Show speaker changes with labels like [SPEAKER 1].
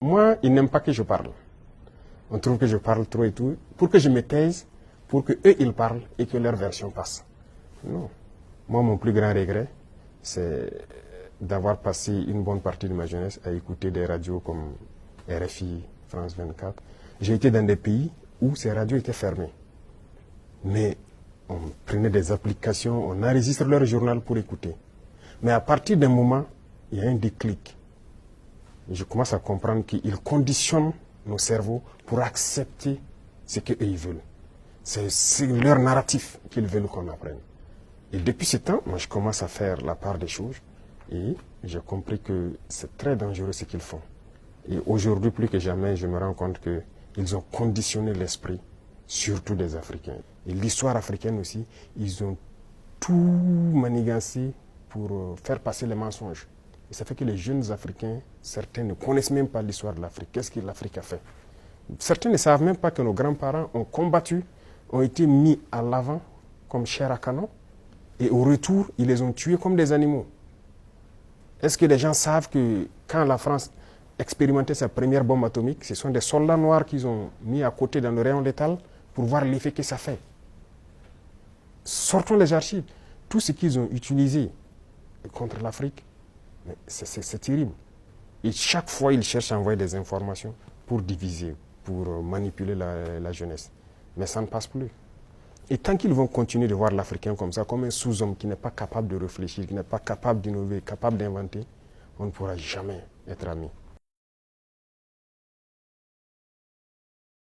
[SPEAKER 1] Moi, ils n'aiment pas que je parle. On trouve que je parle trop et tout, pour que je me taise, pour que eux ils parlent et que leur version passe. Non. Moi, mon plus grand regret, c'est d'avoir passé une bonne partie de ma jeunesse à écouter des radios comme RFI, France 24. J'ai été dans des pays où ces radios étaient fermées. Mais on prenait des applications, on enregistre leur journal pour écouter. Mais à partir d'un moment, il y a un déclic. Et je commence à comprendre qu'ils conditionnent nos cerveaux pour accepter ce qu'eux ils veulent. C'est leur narratif qu'ils veulent qu'on apprenne. Et depuis ce temps, moi je commence à faire la part des choses et j'ai compris que c'est très dangereux ce qu'ils font. Et aujourd'hui, plus que jamais, je me rends compte qu'ils ont conditionné l'esprit, surtout des Africains. Et l'histoire africaine aussi, ils ont tout manigancé pour faire passer les mensonges. Et ça fait que les jeunes Africains, certains ne connaissent même pas l'histoire de l'Afrique. Qu'est-ce que l'Afrique a fait? Certains ne savent même pas que nos grands-parents ont combattu, ont été mis à l'avant comme chair à canon. Et au retour, ils les ont tués comme des animaux. Est-ce que les gens savent que quand la France expérimentait sa première bombe atomique, ce sont des soldats noirs qu'ils ont mis à côté dans le rayon létal pour voir l'effet que ça fait? Sortons les archives. Tout ce qu'ils ont utilisé contre l'Afrique, c'est terrible. Et chaque fois, ils cherchent à envoyer des informations pour diviser, pour manipuler la jeunesse. Mais ça ne passe plus. Et tant qu'ils vont continuer de voir l'Africain comme ça, comme un sous-homme qui n'est pas capable de réfléchir, qui n'est pas capable d'innover, capable d'inventer, on ne pourra jamais être amis.